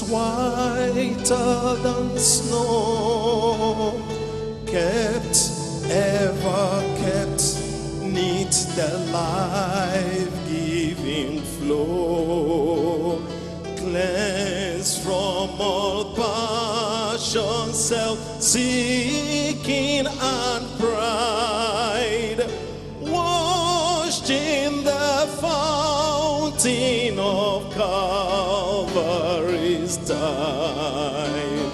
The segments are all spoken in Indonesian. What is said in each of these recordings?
whiter than snow, kept, ever kept, neath the life-giving flow, cleansed from all passion, self-seeking and pride, washed in the fountain of Calvary's tide.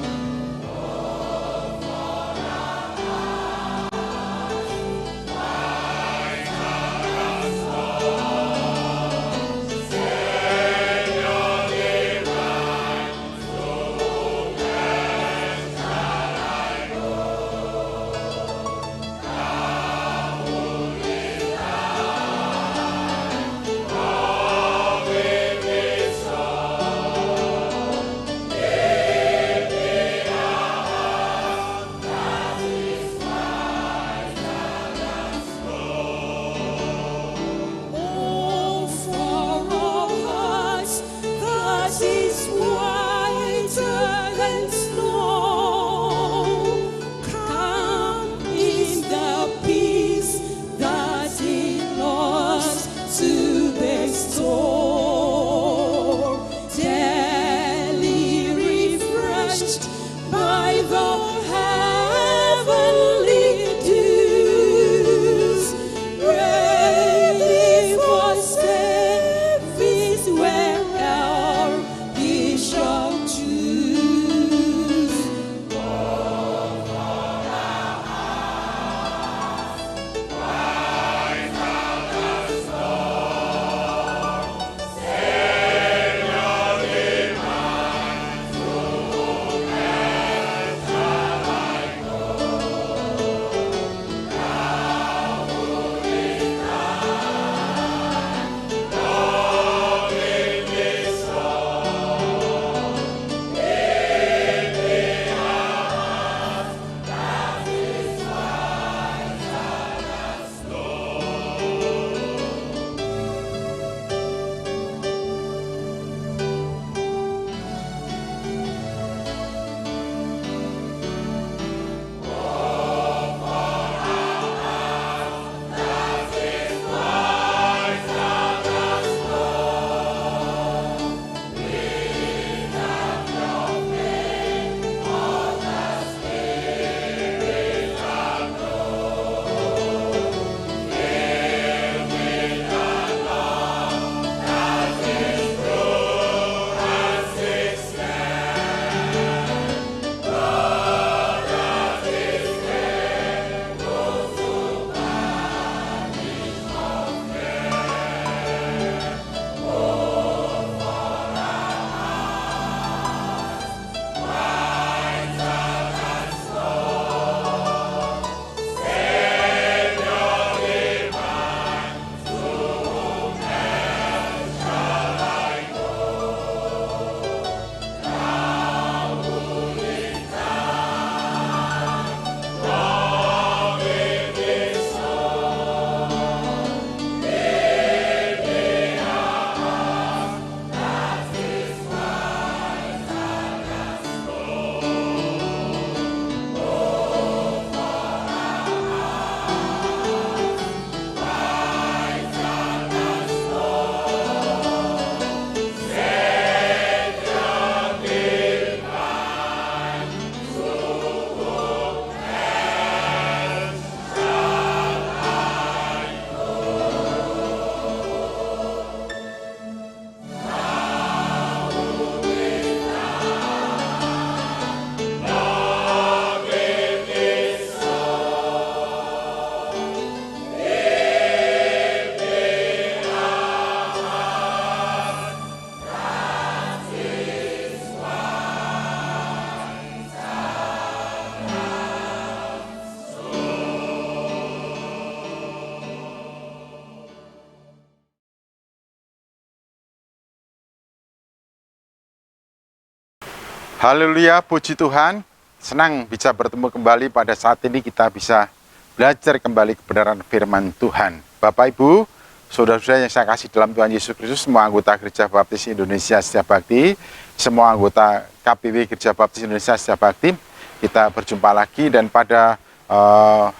Haleluya, puji Tuhan. Senang bisa bertemu kembali pada saat ini kita bisa belajar kembali kebenaran firman Tuhan. Bapak Ibu, Saudara-saudara yang saya kasih dalam Tuhan Yesus Kristus, semua anggota Gereja Baptis Indonesia Setia Bakti, semua anggota KPW Gereja Baptis Indonesia Setia Bakti, kita berjumpa lagi. Dan pada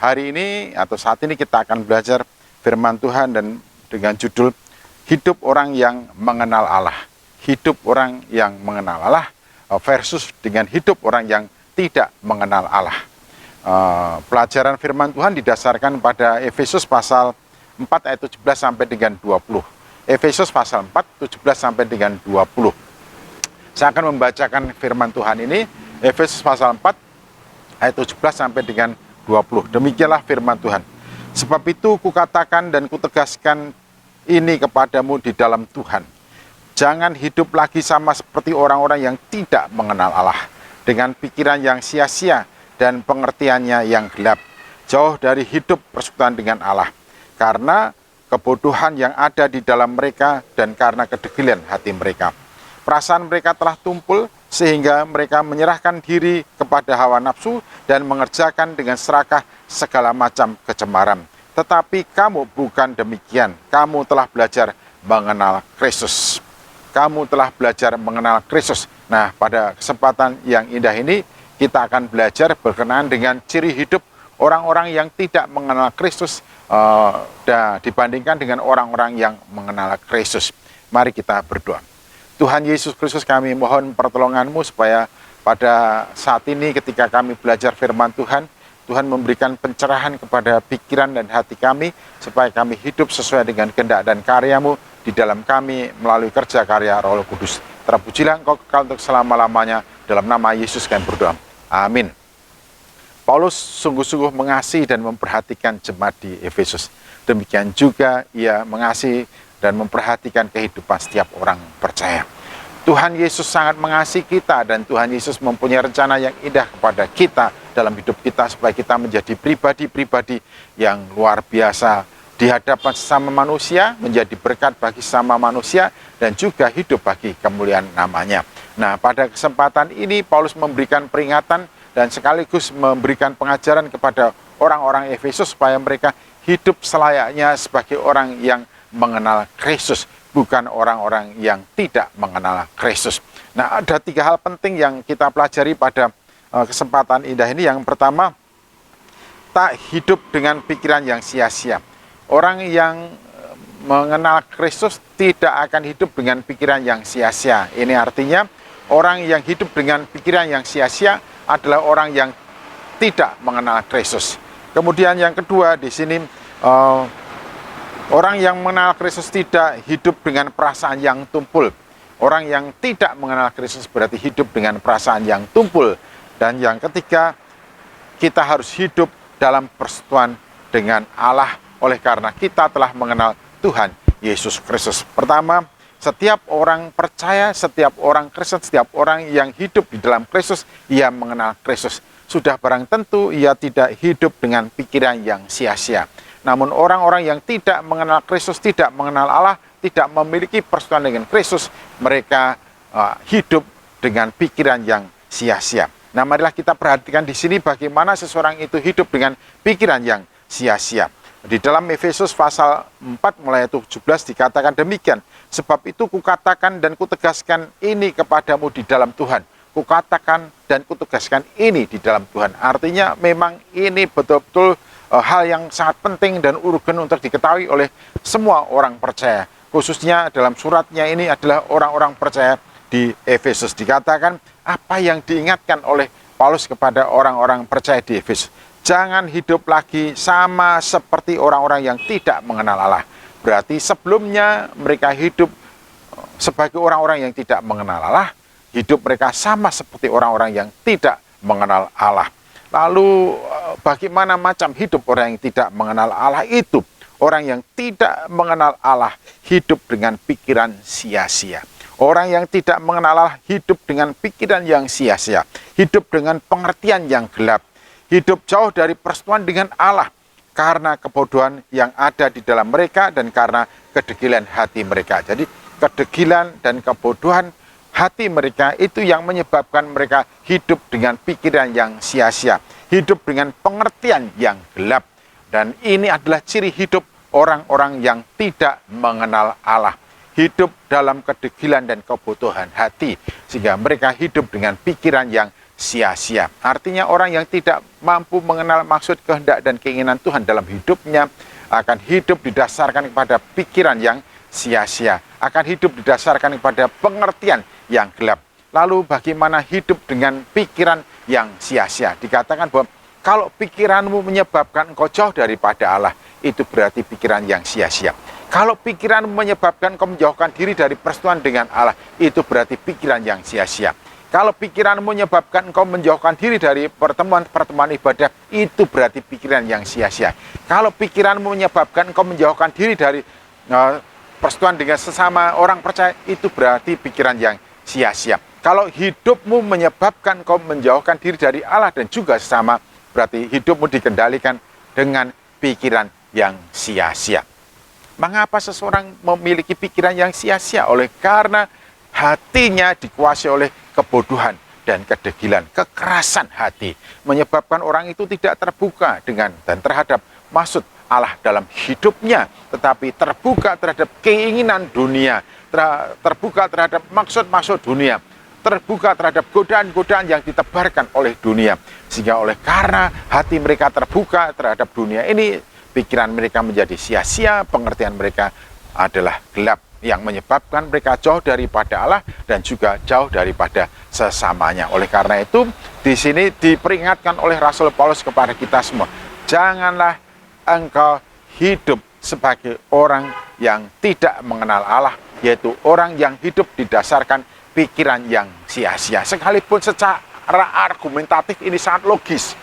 hari ini atau saat ini kita akan belajar firman Tuhan dan dengan judul hidup orang yang mengenal Allah. Hidup orang yang mengenal Allah versus dengan hidup orang yang tidak mengenal Allah. Pelajaran firman Tuhan didasarkan pada Efesus pasal 4 ayat 17 sampai dengan 20. Efesus pasal 4 17 sampai dengan 20. Saya akan membacakan firman Tuhan ini, Efesus pasal 4 ayat 17 sampai dengan 20. Demikianlah firman Tuhan. Sebab itu kukatakan dan kutegaskan ini kepadamu di dalam Tuhan. Jangan hidup lagi sama seperti orang-orang yang tidak mengenal Allah, dengan pikiran yang sia-sia dan pengertiannya yang gelap, jauh dari hidup persekutuan dengan Allah, karena kebodohan yang ada di dalam mereka dan karena kedegilan hati mereka. Perasaan mereka telah tumpul sehingga mereka menyerahkan diri kepada hawa nafsu dan mengerjakan dengan serakah segala macam kecemaran. Tetapi kamu bukan demikian, kamu telah belajar mengenal Kristus. Kamu telah belajar mengenal Kristus. Nah, pada kesempatan yang indah ini, kita akan belajar berkenaan dengan ciri hidup orang-orang yang tidak mengenal Kristus dibandingkan dengan orang-orang yang mengenal Kristus. Mari kita berdoa. Tuhan Yesus Kristus, kami mohon pertolongan-Mu supaya pada saat ini ketika kami belajar firman Tuhan, Tuhan memberikan pencerahan kepada pikiran dan hati kami, supaya kami hidup sesuai dengan kehendak dan karya-Mu di dalam kami melalui kerja karya Roh Kudus. Terpujilah Engkau kekal untuk selama-lamanya. Dalam nama Yesus kami berdoa. Amin. Paulus sungguh-sungguh mengasihi dan memperhatikan jemaat di Efesus. Demikian juga ia mengasihi dan memperhatikan kehidupan setiap orang percaya. Tuhan Yesus sangat mengasihi kita, dan Tuhan Yesus mempunyai rencana yang indah kepada kita dalam hidup kita, supaya kita menjadi pribadi-pribadi yang luar biasa di hadapan sesama manusia, menjadi berkat bagi sesama manusia, dan juga hidup bagi kemuliaan namanya. Nah, pada kesempatan ini Paulus memberikan peringatan dan sekaligus memberikan pengajaran kepada orang-orang Efesus supaya mereka hidup selayaknya sebagai orang yang mengenal Kristus, bukan orang-orang yang tidak mengenal Kristus. Nah, ada 3 hal penting yang kita pelajari pada kesempatan indah ini. Yang pertama, tak hidup dengan pikiran yang sia-sia. Orang yang mengenal Kristus tidak akan hidup dengan pikiran yang sia-sia. Ini artinya orang yang hidup dengan pikiran yang sia-sia adalah orang yang tidak mengenal Kristus. Kemudian yang kedua di sini, orang yang mengenal Kristus tidak hidup dengan perasaan yang tumpul. Orang yang tidak mengenal Kristus berarti hidup dengan perasaan yang tumpul. Dan yang ketiga, kita harus hidup dalam persekutuan dengan Allah oleh karena kita telah mengenal Tuhan Yesus Kristus. Pertama, setiap orang percaya, setiap orang Kristen, setiap orang yang hidup di dalam Kristus, ia mengenal Kristus. Sudah barang tentu ia tidak hidup dengan pikiran yang sia-sia. Namun orang-orang yang tidak mengenal Kristus, tidak mengenal Allah, tidak memiliki persekutuan dengan Kristus, mereka hidup dengan pikiran yang sia-sia. Nah, marilah kita perhatikan di sini bagaimana seseorang itu hidup dengan pikiran yang sia-sia. Di dalam Efesus pasal 4 mulai ayat 17 dikatakan demikian. Sebab itu kukatakan dan kutegaskan ini kepadamu di dalam Tuhan. Kukatakan dan kutegaskan ini di dalam Tuhan. Artinya memang ini betul-betul hal yang sangat penting dan urgen untuk diketahui oleh semua orang percaya. Khususnya dalam suratnya ini adalah orang-orang percaya di Efesus. Dikatakan apa yang diingatkan oleh Paulus kepada orang-orang percaya di Efesus. Jangan hidup lagi sama seperti orang-orang yang tidak mengenal Allah. Berarti sebelumnya mereka hidup sebagai orang-orang yang tidak mengenal Allah. Hidup mereka sama seperti orang-orang yang tidak mengenal Allah. Lalu bagaimana macam hidup orang yang tidak mengenal Allah itu? Orang yang tidak mengenal Allah hidup dengan pikiran sia-sia. Orang yang tidak mengenal Allah hidup dengan pikiran yang sia-sia. Hidup dengan pengertian yang gelap. Hidup jauh dari persekutuan dengan Allah. Karena kebodohan yang ada di dalam mereka dan karena kedegilan hati mereka. Jadi kedegilan dan kebodohan hati mereka itu yang menyebabkan mereka hidup dengan pikiran yang sia-sia, hidup dengan pengertian yang gelap. Dan ini adalah ciri hidup orang-orang yang tidak mengenal Allah, hidup dalam kedegilan dan kebutuhan hati, sehingga mereka hidup dengan pikiran yang sia-sia. Artinya orang yang tidak mampu mengenal maksud, kehendak, dan keinginan Tuhan dalam hidupnya akan hidup didasarkan kepada pikiran yang sia-sia, akan hidup didasarkan kepada pengertian yang gelap. Lalu bagaimana hidup dengan pikiran yang sia-sia? Dikatakan bahwa kalau pikiranmu menyebabkan engkau jauh daripada Allah, itu berarti pikiran yang sia-sia. Kalau pikiranmu menyebabkan engkau menjauhkan diri dari persekutuan dengan Allah, itu berarti pikiran yang sia-sia. Kalau pikiranmu menyebabkan engkau menjauhkan diri dari pertemuan-pertemuan ibadah, itu berarti pikiran yang sia-sia. Kalau pikiranmu menyebabkan engkau menjauhkan diri dari persekutuan dengan sesama orang percaya, itu berarti pikiran yang sia-sia. Kalau hidupmu menyebabkan engkau menjauhkan diri dari Allah dan juga sesama, berarti hidupmu dikendalikan dengan pikiran yang sia-sia. Mengapa seseorang memiliki pikiran yang sia-sia? Oleh karena hatinya dikuasai oleh kebodohan dan kedegilan, kekerasan hati, menyebabkan orang itu tidak terbuka dengan dan terhadap maksud Allah dalam hidupnya, tetapi terbuka terhadap keinginan dunia, terbuka terhadap maksud-maksud dunia, terbuka terhadap godaan-godaan yang ditebarkan oleh dunia. Sehingga oleh karena hati mereka terbuka terhadap dunia ini, pikiran mereka menjadi sia-sia, pengertian mereka adalah gelap, yang menyebabkan mereka jauh daripada Allah dan juga jauh daripada sesamanya. Oleh karena itu, di sini diperingatkan oleh Rasul Paulus kepada kita semua, janganlah engkau hidup sebagai orang yang tidak mengenal Allah, yaitu orang yang hidup didasarkan pikiran yang sia-sia. Sekalipun secara argumentatif ini sangat logis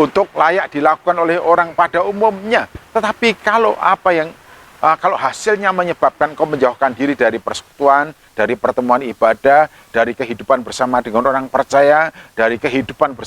untuk layak dilakukan oleh orang pada umumnya, tetapi kalau kalau hasilnya menyebabkan kau menjauhkan diri dari persekutuan, dari pertemuan ibadah, dari kehidupan bersama dengan orang percaya, dari kehidupan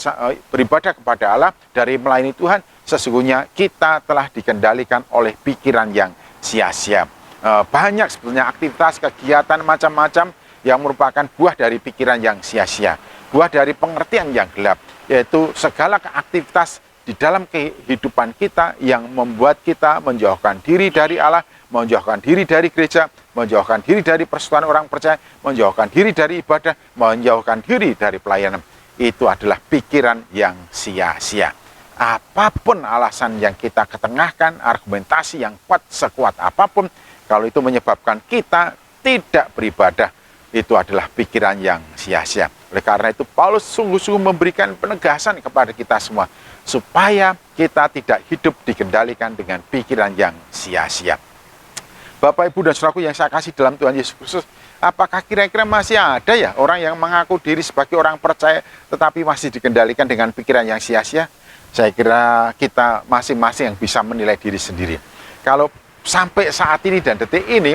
beribadah kepada Allah, dari melayani Tuhan, sesungguhnya kita telah dikendalikan oleh pikiran yang sia-sia. Banyak sebetulnya aktivitas, kegiatan macam-macam yang merupakan buah dari pikiran yang sia-sia, buah dari pengertian yang gelap, yaitu segala aktivitas di dalam kehidupan kita yang membuat kita menjauhkan diri dari Allah, menjauhkan diri dari gereja, menjauhkan diri dari persekutuan orang percaya, menjauhkan diri dari ibadah, menjauhkan diri dari pelayanan. Itu adalah pikiran yang sia-sia. Apapun alasan yang kita ketengahkan, argumentasi yang kuat sekuat apapun, kalau itu menyebabkan kita tidak beribadah, itu adalah pikiran yang sia-sia. Oleh karena itu Paulus sungguh-sungguh memberikan penegasan kepada kita semua, supaya kita tidak hidup dikendalikan dengan pikiran yang sia-sia. Bapak, Ibu, dan saudaraku yang saya kasih dalam Tuhan Yesus Kristus, apakah kira-kira masih ada ya orang yang mengaku diri sebagai orang percaya tetapi masih dikendalikan dengan pikiran yang sia-sia? Saya kira kita masing-masing yang bisa menilai diri sendiri. Kalau sampai saat ini dan detik ini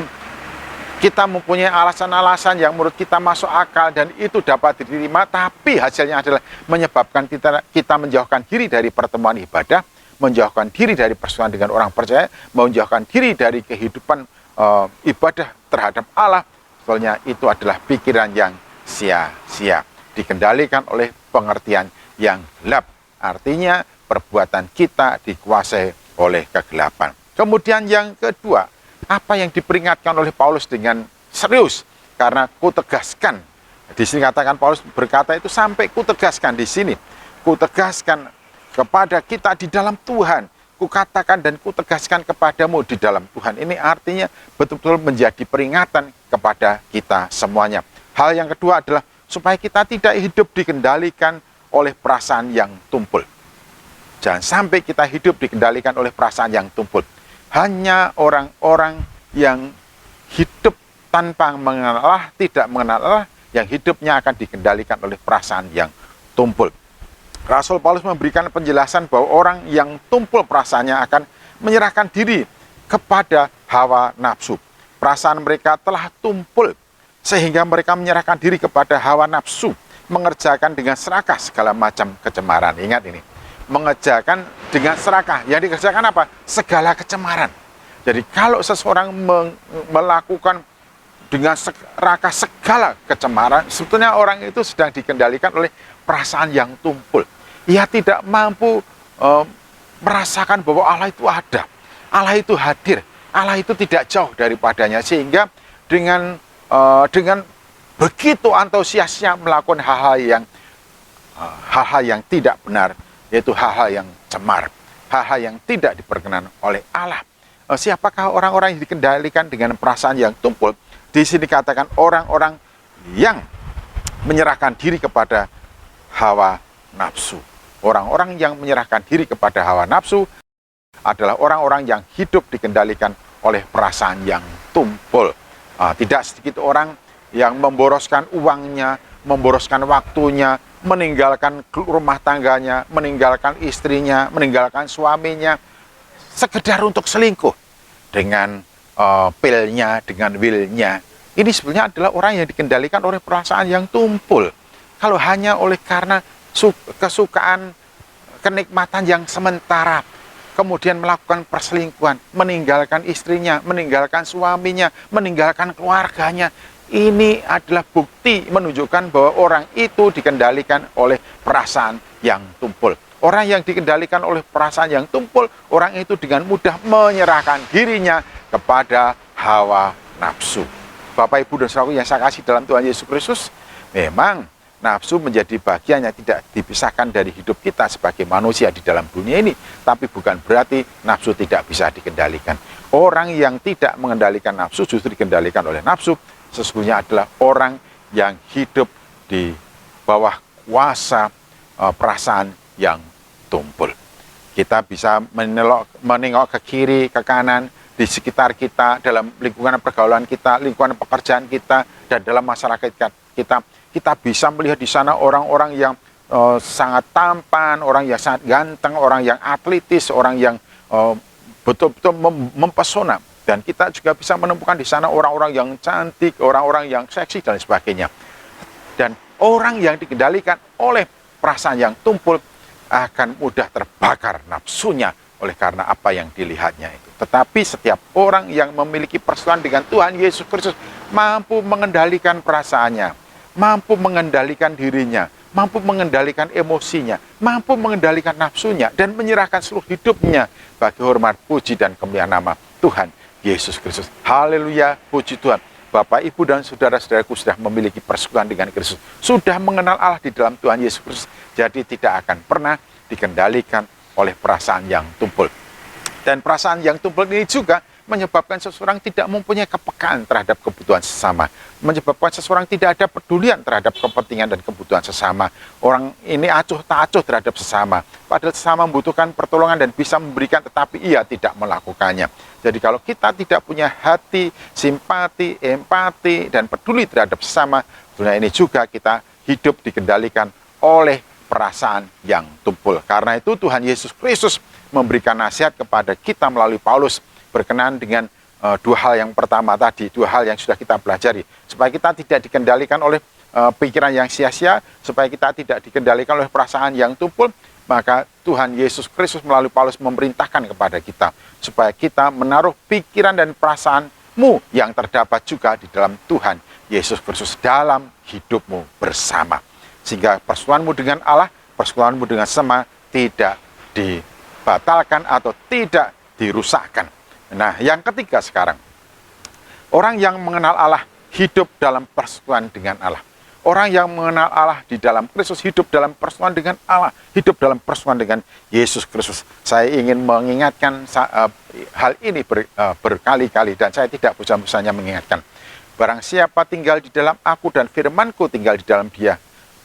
kita mempunyai alasan-alasan yang menurut kita masuk akal dan itu dapat diterima, tapi hasilnya adalah menyebabkan kita menjauhkan diri dari pertemuan ibadah, menjauhkan diri dari persekutuan dengan orang percaya, menjauhkan diri dari kehidupan ibadah terhadap Allah, sebetulnya itu adalah pikiran yang sia-sia, dikendalikan oleh pengertian yang gelap. Artinya perbuatan kita dikuasai oleh kegelapan. Kemudian yang kedua, apa yang diperingatkan oleh Paulus dengan serius? Karena kutegaskan, di sini katakan Paulus berkata itu sampai kutegaskan di sini, kutegaskan kepada kita di dalam Tuhan, kukatakan dan kutegaskan kepadamu di dalam Tuhan. Ini artinya betul-betul menjadi peringatan kepada kita semuanya. Hal yang kedua adalah supaya kita tidak hidup dikendalikan oleh perasaan yang tumpul. Jangan sampai kita hidup dikendalikan oleh perasaan yang tumpul. Hanya orang-orang yang hidup tanpa mengenal Allah, tidak mengenal Allah, yang hidupnya akan dikendalikan oleh perasaan yang tumpul. Rasul Paulus memberikan penjelasan bahwa orang yang tumpul perasaannya akan menyerahkan diri kepada hawa nafsu. Perasaan mereka telah tumpul sehingga mereka menyerahkan diri kepada hawa nafsu, mengerjakan dengan serakah segala macam kecemaran. Ingat ini, mengerjakan dengan serakah. Yang dikerjakan apa? Segala kecemaran. Jadi kalau seseorang melakukan dengan serakah segala kecemaran, sebetulnya orang itu sedang dikendalikan oleh perasaan yang tumpul. Ia tidak mampu merasakan bahwa Allah itu ada. Allah itu hadir, Allah itu tidak jauh daripadanya, sehingga dengan begitu antusiasnya melakukan hal-hal yang tidak benar, yaitu hal-hal yang cemar, hal-hal yang tidak diperkenan oleh Allah. Siapakah orang-orang yang dikendalikan dengan perasaan yang tumpul? Di sini katakan orang-orang yang menyerahkan diri kepada hawa nafsu. Orang-orang yang menyerahkan diri kepada hawa nafsu adalah orang-orang yang hidup dikendalikan oleh perasaan yang tumpul. Tidak sedikit orang yang memboroskan uangnya, memboroskan waktunya, meninggalkan rumah tangganya, meninggalkan istrinya, meninggalkan suaminya, sekedar untuk selingkuh dengan pilnya, dengan willnya. Ini sebenarnya adalah orang yang dikendalikan oleh perasaan yang tumpul. Kalau hanya oleh karena kesukaan, kenikmatan yang sementara, kemudian melakukan perselingkuhan, meninggalkan istrinya, meninggalkan suaminya, meninggalkan keluarganya, ini adalah bukti menunjukkan bahwa orang itu dikendalikan oleh perasaan yang tumpul. Orang yang dikendalikan oleh perasaan yang tumpul, orang itu dengan mudah menyerahkan dirinya kepada hawa nafsu. Bapak, Ibu, dan saudaraku yang saya kasih dalam Tuhan Yesus Kristus, memang nafsu menjadi bagian yang tidak dipisahkan dari hidup kita sebagai manusia di dalam dunia ini. Tapi bukan berarti nafsu tidak bisa dikendalikan. Orang yang tidak mengendalikan nafsu, justru dikendalikan oleh nafsu, sesungguhnya adalah orang yang hidup di bawah kuasa perasaan yang tumpul. Kita bisa menengok ke kiri, ke kanan, di sekitar kita, dalam lingkungan pergaulan kita, lingkungan pekerjaan kita, dan dalam masyarakat kita. Kita bisa melihat di sana orang-orang yang sangat tampan, orang yang sangat ganteng, orang yang atletis, orang yang betul-betul mempesona. Dan kita juga bisa menemukan di sana orang-orang yang cantik, orang-orang yang seksi, dan sebagainya. Dan orang yang dikendalikan oleh perasaan yang tumpul akan mudah terbakar nafsunya oleh karena apa yang dilihatnya itu. Tetapi setiap orang yang memiliki persekutuan dengan Tuhan Yesus Kristus mampu mengendalikan perasaannya, mampu mengendalikan dirinya, mampu mengendalikan emosinya, mampu mengendalikan nafsunya, dan menyerahkan seluruh hidupnya bagi hormat, puji, dan kemuliaan nama Tuhan Yesus Kristus. Haleluya, puji Tuhan. Bapak, Ibu, dan saudara-saudaraku sudah memiliki persekutuan dengan Kristus, sudah mengenal Allah di dalam Tuhan Yesus Kristus, jadi tidak akan pernah dikendalikan oleh perasaan yang tumpul. Dan perasaan yang tumpul ini juga menyebabkan seseorang tidak mempunyai kepekaan terhadap kebutuhan sesama, menyebabkan seseorang tidak ada pedulian terhadap kepentingan dan kebutuhan sesama. Orang ini acuh tak acuh terhadap sesama, padahal sesama membutuhkan pertolongan dan bisa memberikan, tetapi ia tidak melakukannya. Jadi kalau kita tidak punya hati simpati, empati, dan peduli terhadap sesama, dunia ini juga kita hidup dikendalikan oleh perasaan yang tumpul. Karena itu Tuhan Yesus Kristus memberikan nasihat kepada kita melalui Paulus berkenaan dengan dua hal yang pertama tadi, dua hal yang sudah kita pelajari, supaya kita tidak dikendalikan oleh pikiran yang sia-sia, supaya kita tidak dikendalikan oleh perasaan yang tumpul. Maka Tuhan Yesus Kristus melalui Paulus memerintahkan kepada kita supaya kita menaruh pikiran dan perasaanmu yang terdapat juga di dalam Tuhan Yesus Kristus dalam hidupmu bersama, sehingga persekutuanmu dengan Allah, persekutuanmu dengan sesama tidak dibatalkan atau tidak dirusakkan. Nah, yang ketiga sekarang, orang yang mengenal Allah hidup dalam persekutuan dengan Allah. Orang yang mengenal Allah di dalam Kristus hidup dalam persekutuan dengan Allah, hidup dalam persekutuan dengan Yesus Kristus. Saya ingin mengingatkan hal ini berkali-kali, dan saya tidak bosan-bosannya mengingatkan. Barang siapa tinggal di dalam aku dan firmanku tinggal di dalam dia,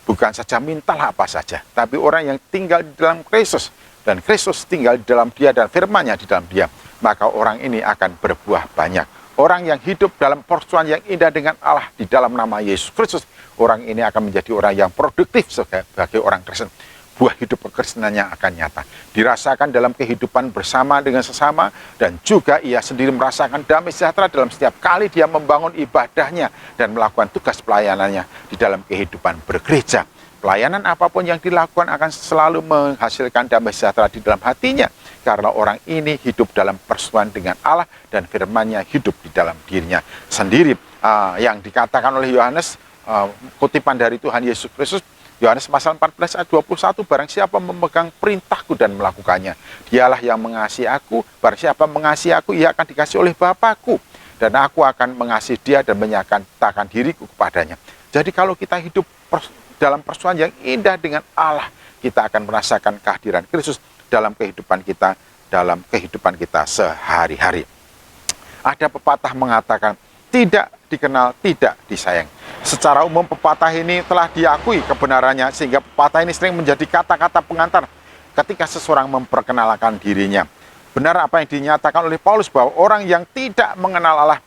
bukan saja mintalah apa saja, tapi orang yang tinggal di dalam Kristus, dan Kristus tinggal di dalam dia dan firman-Nya di dalam dia, maka orang ini akan berbuah banyak. Orang yang hidup dalam persekutuan yang indah dengan Allah di dalam nama Yesus Kristus, orang ini akan menjadi orang yang produktif sebagai orang Kristen. Buah hidup kekristenannya akan nyata, dirasakan dalam kehidupan bersama dengan sesama, dan juga ia sendiri merasakan damai sejahtera dalam setiap kali dia membangun ibadahnya dan melakukan tugas pelayanannya di dalam kehidupan bergereja. Pelayanan apapun yang dilakukan akan selalu menghasilkan damai sejahtera di dalam hatinya, karena orang ini hidup dalam persekutuan dengan Allah dan firman-Nya hidup di dalam dirinya sendiri. Yang dikatakan oleh Yohanes, kutipan dari Tuhan Yesus Kristus, Yohanes pasal 14 ayat 21, barang siapa memegang perintahku dan melakukannya, dialah yang mengasihi aku. Barang siapa mengasihi aku, ia akan dikasihi oleh Bapakku, dan aku akan mengasihi dia dan menyatakan diriku kepadanya. Jadi kalau kita hidup dalam persoalan yang indah dengan Allah, kita akan merasakan kehadiran Kristus dalam kehidupan kita sehari-hari. Ada pepatah mengatakan, tidak dikenal, tidak disayang. Secara umum pepatah ini telah diakui kebenarannya, sehingga pepatah ini sering menjadi kata-kata pengantar ketika seseorang memperkenalkan dirinya. Benar apa yang dinyatakan oleh Paulus, bahwa orang yang tidak mengenal Allah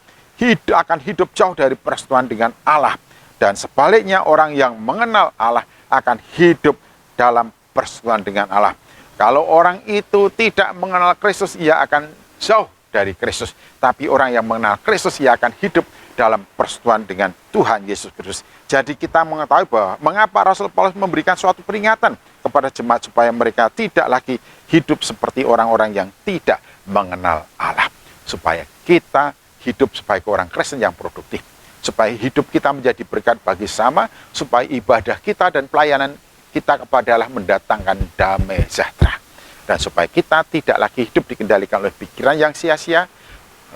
akan hidup jauh dari persekutuan dengan Allah. Dan sebaliknya, orang yang mengenal Allah akan hidup dalam persekutuan dengan Allah. Kalau orang itu tidak mengenal Kristus, ia akan jauh dari Kristus. Tapi orang yang mengenal Kristus, ia akan hidup dalam persekutuan dengan Tuhan Yesus Kristus. Jadi kita mengetahui bahwa mengapa Rasul Paulus memberikan suatu peringatan kepada jemaat supaya mereka tidak lagi hidup seperti orang-orang yang tidak mengenal Allah. Supaya kita hidup sebagai orang Kristen yang produktif. Supaya hidup kita menjadi berkat bagi sesama, supaya ibadah kita dan pelayanan kita kepada Allah mendatangkan damai sejahtera. Dan supaya kita tidak lagi hidup dikendalikan oleh pikiran yang sia-sia,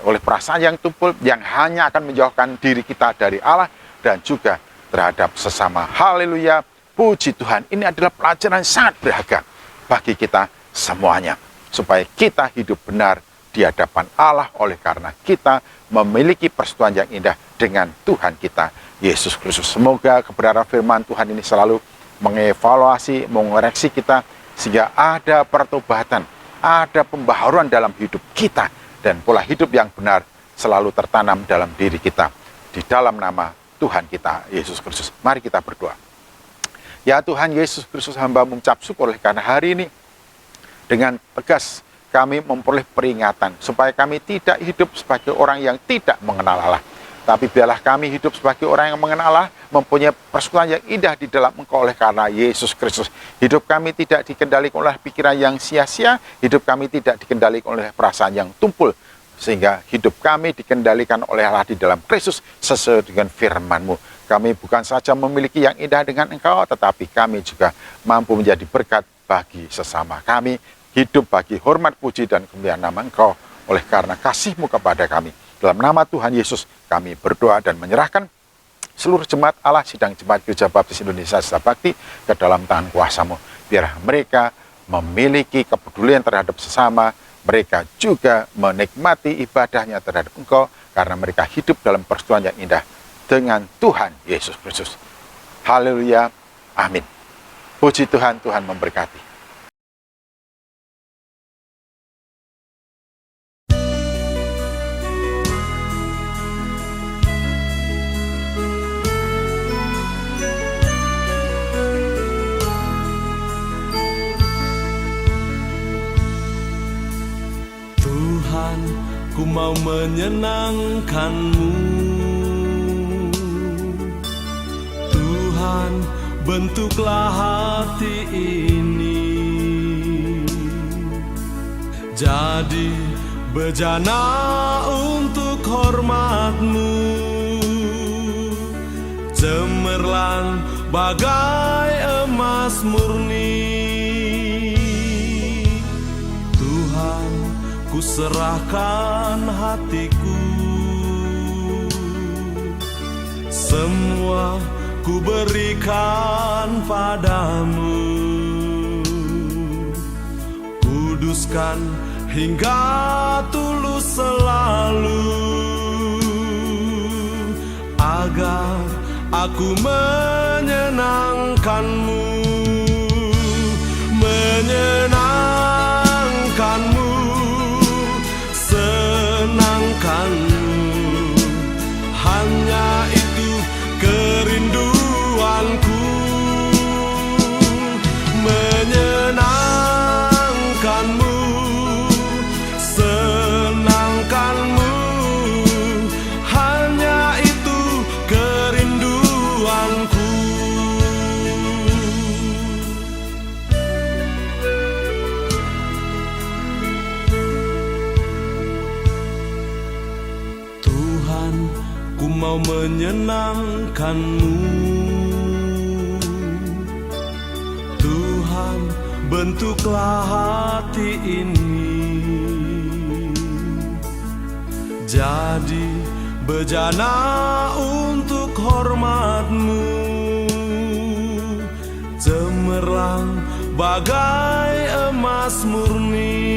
oleh perasaan yang tumpul, yang hanya akan menjauhkan diri kita dari Allah dan juga terhadap sesama. Haleluya, puji Tuhan. Ini adalah pelajaran sangat berharga bagi kita semuanya, supaya kita hidup benar di hadapan Allah oleh karena kita memiliki persekutuan yang indah dengan Tuhan kita, Yesus Kristus. Semoga kebenaran firman Tuhan ini selalu mengevaluasi, mengoreksi kita, sehingga ada pertobatan, ada pembaharuan dalam hidup kita, dan pola hidup yang benar selalu tertanam dalam diri kita. Di dalam nama Tuhan kita, Yesus Kristus. Mari kita berdoa. Ya Tuhan Yesus Kristus, hamba mengucap syukur oleh karena hari ini dengan tegas kami memperoleh peringatan supaya kami tidak hidup sebagai orang yang tidak mengenal Allah. Tapi biarlah kami hidup sebagai orang yang mengenal Allah, mempunyai persekutuan yang indah di dalam Engkau oleh karena Yesus Kristus. Hidup kami tidak dikendalikan oleh pikiran yang sia-sia, hidup kami tidak dikendalikan oleh perasaan yang tumpul, sehingga hidup kami dikendalikan oleh Allah di dalam Kristus sesuai dengan firman-Mu. Kami bukan saja memiliki yang indah dengan Engkau, tetapi kami juga mampu menjadi berkat bagi sesama kami, hidup bagi hormat, puji, dan kemuliaan nama Engkau oleh karena kasih-Mu kepada kami. Dalam nama Tuhan Yesus kami berdoa dan menyerahkan seluruh jemaat Allah Sidang Jemaat Gereja Baptis Indonesia Setiap Bakti ke dalam tangan kuasa-Mu. Biar mereka memiliki kepedulian terhadap sesama, mereka juga menikmati ibadahnya terhadap Engkau, karena mereka hidup dalam persekutuan yang indah dengan Tuhan Yesus Kristus. Haleluya, amin. Puji Tuhan, Tuhan memberkati. Ku mau menyenangkan-Mu, Tuhan, bentuklah hati ini jadi bejana untuk hormat-Mu, cemerlang bagai emas murni. Tuhan, ku serahkan hatiku, semua ku berikan padamu. Kuduskan hingga tulus selalu, agar aku menyenangkan-Mu, menyenangkan-Mu, senangkan-Mu. Hanya itu kerinduanku, menyenangkan-Mu, senangkan-Mu. Hanya itu kerinduanku. Tuhan, ku mau menyenangkan-Mu, bentuklah hati ini jadi bejana untuk hormat-Mu, cemerlang bagai emas murni.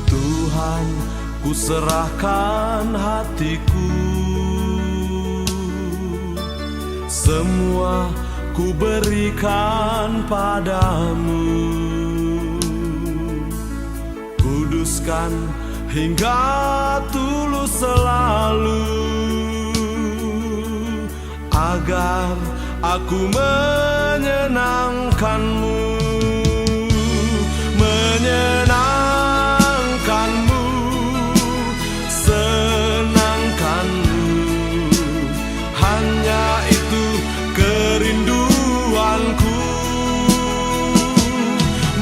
Tuhan, ku serahkan hatiku, semua ku berikan padamu. Kuduskan hingga tulus selalu, agar aku menyenangkan-Mu, menyenangkan-Mu, senangkan-Mu. Hanya itu kerinduanku,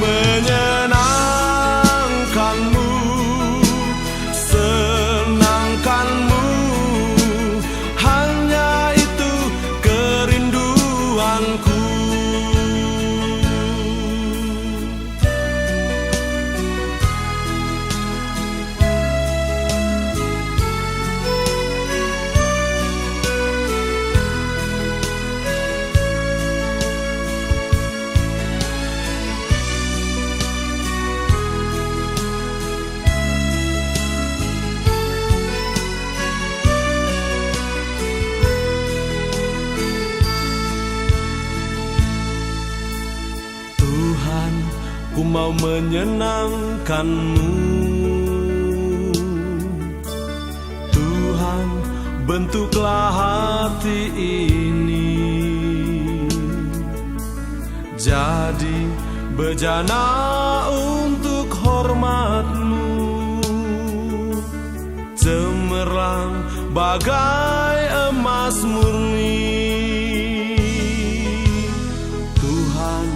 menyenangkan-Mu, senangkan-Mu. Hanya itu kerinduanku. Tuhan, ku mau menyenangkan-Mu. Tuhan, bentuklah hati ini jadi bejana untuk hormat-Mu, cemerlang bagai emas murni. Tuhan,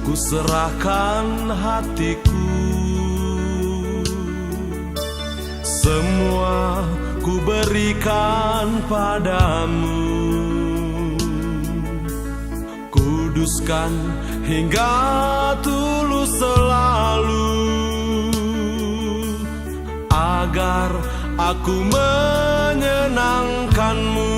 ku serahkan hatiku, semua ku berikan padamu. Kuduskan hingga tulus selalu, agar aku menyenangkan-Mu,